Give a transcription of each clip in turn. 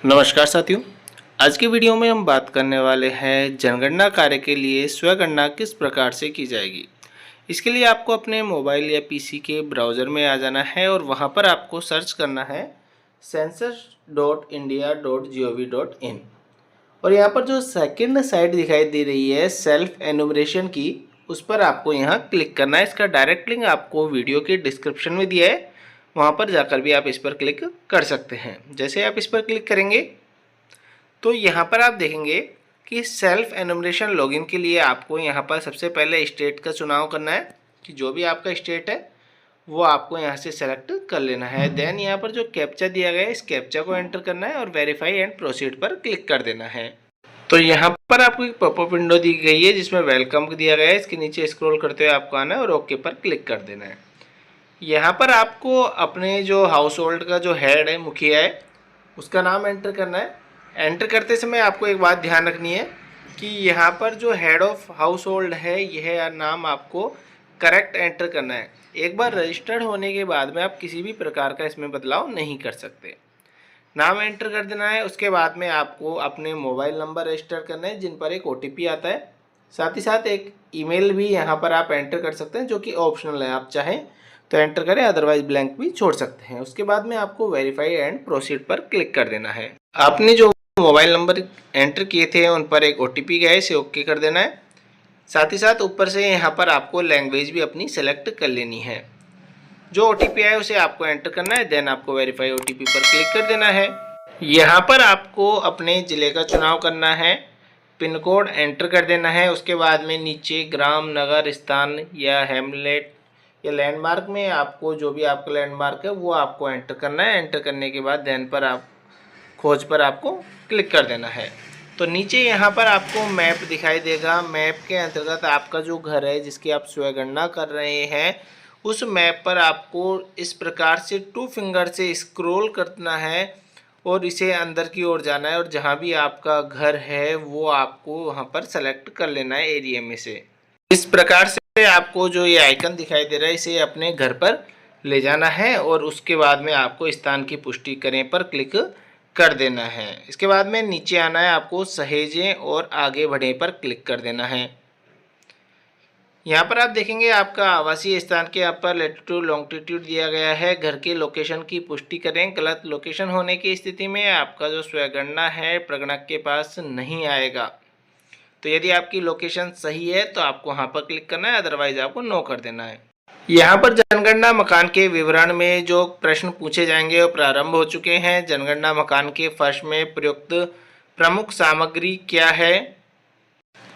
नमस्कार साथियों। आज की वीडियो में हम बात करने वाले हैं जनगणना कार्य के लिए स्वगणना किस प्रकार से की जाएगी। इसके लिए आपको अपने मोबाइल या पीसी के ब्राउज़र में आ जाना है और वहां पर आपको सर्च करना है census.india.gov.in। और यहाँ पर जो सेकंड साइट दिखाई दे रही है सेल्फ एनुमरेशन की, उस पर आपको यहाँ क्लिक करना है। इसका डायरेक्ट लिंक आपको वीडियो के डिस्क्रिप्शन में दिया है, वहाँ पर जाकर भी आप इस पर क्लिक कर सकते हैं। जैसे आप इस पर क्लिक करेंगे तो यहाँ पर आप देखेंगे कि सेल्फ एनुमरेशन लॉगिन के लिए आपको यहाँ पर सबसे पहले स्टेट का चुनाव करना है कि जो भी आपका स्टेट है वो आपको यहाँ से सेलेक्ट कर लेना है। देन यहाँ पर जो कैप्चा दिया गया है इस कैप्चा को एंटर करना है और वेरीफाई एंड प्रोसीड पर क्लिक कर देना है। तो यहाँ पर आपको एक पॉपअप विंडो दी गई है जिसमें वेलकम दिया गया है। इसके नीचे स्क्रॉल करते हुए आपको आना है और ओके पर क्लिक कर देना है। यहाँ पर आपको अपने जो हाउस होल्ड का जो हेड है, मुखिया है, उसका नाम एंटर करना है। एंटर करते समय आपको एक बात ध्यान रखनी है कि यहाँ पर जो हेड ऑफ हाउस होल्ड है यह नाम आपको करेक्ट एंटर करना है। एक बार रजिस्टर्ड होने के बाद में आप किसी भी प्रकार का इसमें बदलाव नहीं कर सकते। नाम एंटर कर देना है। उसके बाद में आपको अपने मोबाइल नंबर रजिस्टर करना है जिन पर एक OTP आता है। साथ ही साथ एक ईमेल भी यहाँ पर आप एंटर कर सकते हैं जो कि ऑप्शनल है, आप चाहें तो एंटर करें, अदरवाइज ब्लैंक भी छोड़ सकते हैं। उसके बाद में आपको वेरीफाई एंड प्रोसीड पर क्लिक कर देना है। आपने जो मोबाइल नंबर एंटर किए थे उन पर एक OTP गया है, इसे ओके कर देना है। साथ ही साथ ऊपर से यहाँ पर आपको लैंग्वेज भी अपनी सेलेक्ट कर लेनी है। जो OTP आए उसे आपको एंटर करना है। देन आपको वेरीफाई OTP पर क्लिक कर देना है। यहाँ पर आपको अपने ज़िले का चुनाव करना है, पिन कोड एंटर कर देना है। उसके बाद में नीचे ग्राम, नगर, स्थान या हेमलेट या लैंडमार्क में आपको जो भी आपका लैंडमार्क है वो आपको एंटर करना है। एंटर करने के बाद देन पर आप खोज पर आपको क्लिक कर देना है। तो नीचे यहाँ पर आपको मैप दिखाई देगा। मैप के अंतर्गत आपका जो घर है जिसकी आप स्वगणना कर रहे हैं उस मैप पर आपको इस प्रकार से 2 फिंगर से स्क्रॉल करना है और इसे अंदर की ओर जाना है और जहाँ भी आपका घर है वो आपको वहाँ पर सेलेक्ट कर लेना है एरिया में से। इस प्रकार से आपको जो ये आइकन दिखाई दे रहा है इसे अपने घर पर ले जाना है और उसके बाद में आपको स्थान की पुष्टि करें पर क्लिक कर देना है। इसके बाद में नीचे आना है, आपको सहेजें और आगे बढ़ें पर क्लिक कर देना है। यहाँ पर आप देखेंगे आपका आवासीय स्थान के यहाँ पर लैटिट्यूड लॉन्गिट्यूड दिया गया है। घर के लोकेशन की पुष्टि करें। गलत लोकेशन होने की स्थिति में आपका जो स्वगणना है प्रगणक के पास नहीं आएगा। तो यदि आपकी लोकेशन सही है तो आपको वहाँ पर क्लिक करना है, अदरवाइज आपको नो कर देना है। यहाँ पर जनगणना मकान के विवरण में जो प्रश्न पूछे जाएंगे वो प्रारंभ हो चुके हैं। जनगणना मकान के फर्श में प्रयुक्त प्रमुख सामग्री क्या है,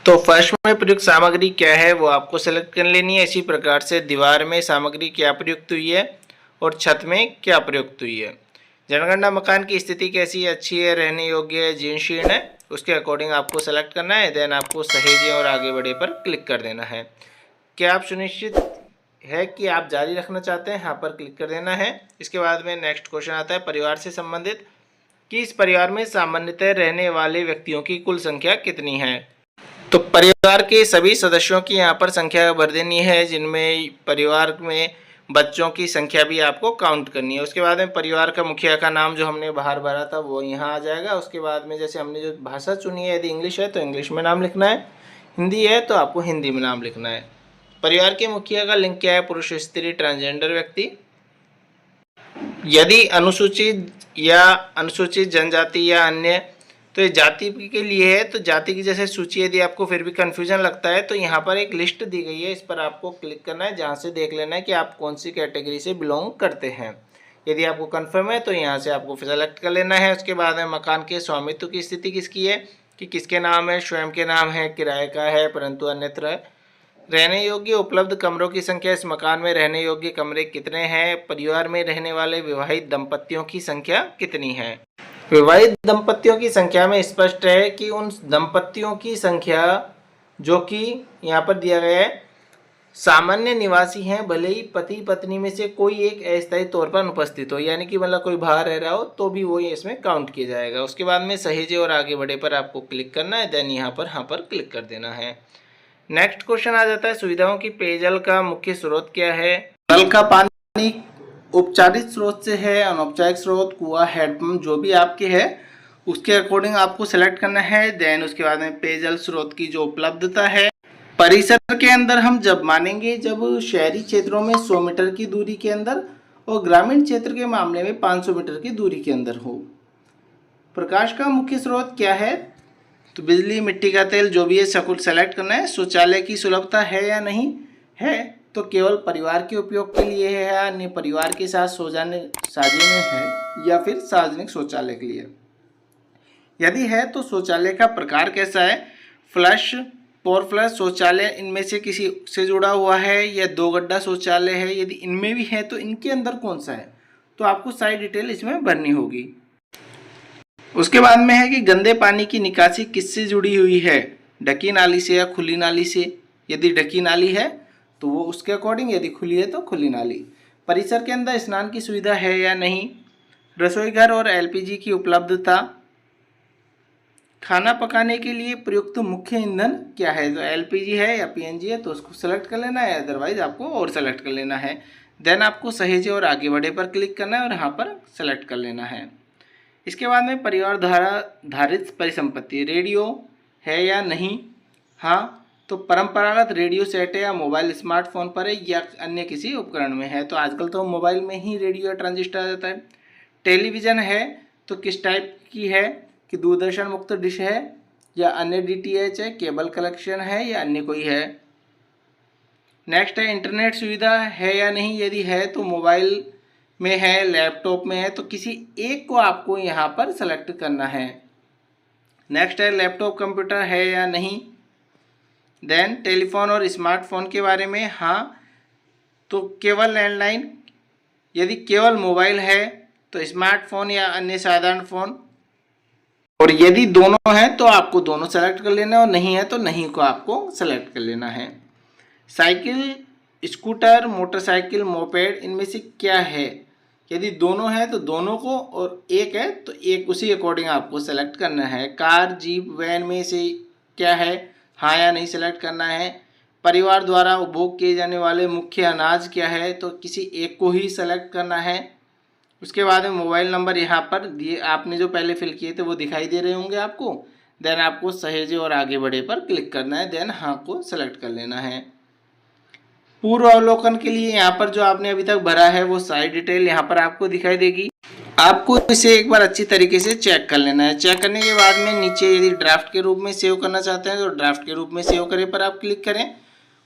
तो फर्श में प्रयुक्त सामग्री क्या है वो आपको सेलेक्ट कर लेनी है। इसी प्रकार से दीवार में सामग्री क्या प्रयुक्त हुई है और छत में क्या प्रयुक्त हुई है। जनगणना मकान की स्थिति कैसी है, अच्छी है, रहने योग्य है, जीर्णशीर्ण है, उसके अकॉर्डिंग आपको सेलेक्ट करना है। देन आपको सहेजें और आगे बढ़े पर क्लिक कर देना है। क्या आप सुनिश्चित है कि आप जारी रखना चाहते हैं, यहाँ पर क्लिक कर देना है। इसके बाद में नेक्स्ट क्वेश्चन आता है परिवार से संबंधित कि इस परिवार में सामान्यतः रहने वाले व्यक्तियों की कुल संख्या कितनी है। तो परिवार के सभी सदस्यों की यहाँ पर संख्या भर देनी है, जिनमें परिवार में बच्चों की संख्या भी आपको काउंट करनी है। उसके बाद में परिवार का मुखिया का नाम जो हमने बाहर भरा था वो यहाँ आ जाएगा। उसके बाद में जैसे हमने जो भाषा चुनी है, यदि इंग्लिश है तो इंग्लिश में नाम लिखना है, हिंदी है तो आपको हिंदी में नाम लिखना है। परिवार के मुखिया का लिंग क्या है, पुरुष, स्त्री, ट्रांसजेंडर व्यक्ति। यदि अनुसूचित जनजाति या अन्य, तो ये जाति के लिए है। तो जाति की जैसे सूची, यदि आपको फिर भी कन्फ्यूजन लगता है तो यहाँ पर एक लिस्ट दी गई है, इस पर आपको क्लिक करना है, जहाँ से देख लेना है कि आप कौन सी कैटेगरी से बिलोंग करते हैं। यदि आपको कन्फर्म है तो यहाँ से आपको सेलेक्ट कर लेना है। उसके बाद में मकान के स्वामित्व की स्थिति किसकी है, कि किसके नाम है, स्वयं के नाम है, किराए का है परंतु अन्यत्र। रहने योग्य उपलब्ध कमरों की संख्या, इस मकान में रहने योग्य कमरे कितने हैं। परिवार में रहने वाले विवाहित दंपतियों की संख्या कितनी है। विवाहित दंपतियों की संख्या में स्पष्ट है कि उन दंपतियों की संख्या जो कि यहाँ पर दिया गया है सामान्य निवासी हैं, भले ही पति पत्नी में से कोई एक अस्थायी तौर पर अनुपस्थित हो, यानी कि मतलब कोई बाहर रह रहा हो तो भी वो इसमें काउंट किया जाएगा। उसके बाद में सहेजे और आगे बढ़े पर आपको क्लिक करना है। देन यहाँ पर क्लिक कर देना है। नेक्स्ट क्वेश्चन आ जाता है सुविधाओं की पेयजल का मुख्य स्रोत क्या है। नल का पानी औपचारिक स्रोत से है, अनौपचारिक स्रोत, कुआं, हैंडपंप, जो भी आपके है उसके अकॉर्डिंग आपको सेलेक्ट करना है। देन उसके बाद में पेयजल स्रोत की जो उपलब्धता है। परिसर के अंदर हम जब मानेंगे जब शहरी क्षेत्रों में 100 मीटर की दूरी के अंदर और ग्रामीण क्षेत्र के मामले में 500 मीटर की दूरी के अंदर हो। प्रकाश का मुख्य स्रोत क्या है? तो बिजली, मिट्टी का तेल, जो भी है सब कुछ सेलेक्ट करना है। शौचालय की सुलभता है या नहीं है, तो केवल परिवार के उपयोग के लिए है या अन्य परिवार के साथ साझे में है या फिर सार्वजनिक शौचालय के लिए। यदि है तो शौचालय का प्रकार कैसा है? फ्लश, पोर फ्लश शौचालय इनमें से किसी से जुड़ा हुआ है या 2 गड्ढा शौचालय है। यदि इनमें भी है तो इनके अंदर कौन सा है, तो आपको सारी डिटेल इसमें भरनी होगी। उसके बाद में है कि गंदे पानी की निकासी किससे जुड़ी हुई है? ढकी नाली से या खुली नाली से। यदि ढकी नाली है तो वो उसके अकॉर्डिंग, यदि खुली है तो खुली नाली। परिसर के अंदर स्नान की सुविधा है या नहीं। रसोई घर और एलपीजी की उपलब्धता। खाना पकाने के लिए प्रयुक्त मुख्य ईंधन क्या है? तो एलपीजी है या पीएनजी है तो उसको सेलेक्ट कर लेना है, अदरवाइज आपको और सेलेक्ट कर लेना है। देन आपको सहेजे और आगे बढ़े पर क्लिक करना है और यहाँ पर सेलेक्ट कर लेना है। इसके बाद में परिवार द्वारा धारित परिसंपत्ति, रेडियो है या नहीं। हाँ तो परंपरागत रेडियो सेट है या मोबाइल स्मार्टफोन पर है या अन्य किसी उपकरण में है। तो आजकल तो मोबाइल में ही रेडियो या ट्रांजिस्टर आ जाता है। टेलीविज़न है तो किस टाइप की है, कि दूरदर्शन मुक्त डिश है या अन्य डीटीएच है, केबल कनेक्शन है या अन्य कोई है। नेक्स्ट है इंटरनेट सुविधा है या नहीं। यदि है तो मोबाइल में है, लैपटॉप में है, तो किसी एक को आपको यहाँ पर सेलेक्ट करना है। नेक्स्ट है लैपटॉप कंप्यूटर है या नहीं। देन टेलीफोन और स्मार्टफोन के बारे में, हाँ तो केवल लैंडलाइन। यदि केवल मोबाइल है तो स्मार्टफोन या अन्य साधारण फ़ोन। और यदि दोनों हैं तो आपको दोनों सेलेक्ट कर लेना है और नहीं है तो नहीं को आपको सेलेक्ट कर लेना है। साइकिल, स्कूटर, मोटरसाइकिल, मोपेड इनमें से क्या है? यदि दोनों हैं तो दोनों को, और एक है तो एक, उसी अकॉर्डिंग आपको सेलेक्ट करना है। कार, जीप, वैन में से क्या है, हाँ या नहीं सेलेक्ट करना है। परिवार द्वारा उपभोग किए जाने वाले मुख्य अनाज क्या है, तो किसी एक को ही सेलेक्ट करना है। उसके बाद में मोबाइल नंबर यहाँ पर दिए, आपने जो पहले फिल किए थे वो दिखाई दे रहे होंगे आपको। देन आपको सहेजे और आगे बढ़े पर क्लिक करना है। देन हाँ को सेलेक्ट कर लेना है। पूर्व अवलोकन के लिए यहाँ पर जो आपने अभी तक भरा है वो सारी डिटेल यहाँ पर आपको दिखाई देगी। आपको इसे एक बार अच्छी तरीके से चेक कर लेना है। चेक करने के बाद में नीचे यदि ड्राफ्ट के रूप में सेव करना चाहते हैं तो ड्राफ्ट के रूप में सेव करें पर आप क्लिक करें।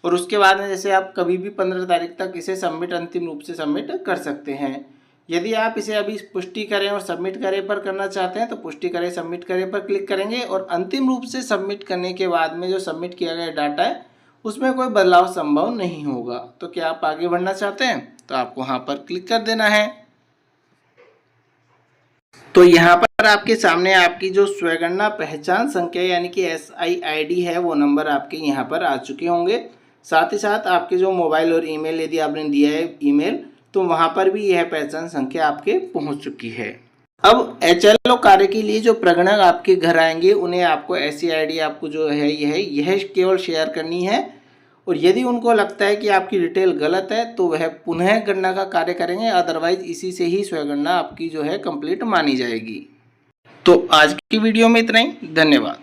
और उसके बाद में जैसे आप कभी भी 15 तारीख तक इसे सबमिट, अंतिम रूप से सबमिट कर सकते हैं। यदि आप इसे अभी पुष्टि करें और सबमिट करें पर करना चाहते हैं तो पुष्टि करें, सबमिट करें पर क्लिक करेंगे। और अंतिम रूप से सबमिट करने के बाद में जो सबमिट किया गया डाटा है उसमें कोई बदलाव संभव नहीं होगा। तो क्या आप आगे बढ़ना चाहते हैं तो आपको वहाँ पर क्लिक कर देना है। तो यहाँ पर आपके सामने आपकी जो स्वयगणना पहचान संख्या यानी कि SIID है वो नंबर आपके यहाँ पर आ चुके होंगे। साथ ही साथ आपके जो मोबाइल और ईमेल यदि आपने दिया है ईमेल, तो वहाँ पर भी यह पहचान संख्या आपके पहुँच चुकी है। अब HLO कार्य के लिए जो प्रगणक आपके घर आएंगे उन्हें आपको SCID आपको जो है यह केवल शेयर करनी है। और यदि उनको लगता है कि आपकी डिटेल गलत है तो वह पुनः गणना का कार्य करेंगे, अदरवाइज इसी से ही स्वयं गणना आपकी जो है कंप्लीट मानी जाएगी। तो आज की वीडियो में इतना ही, धन्यवाद।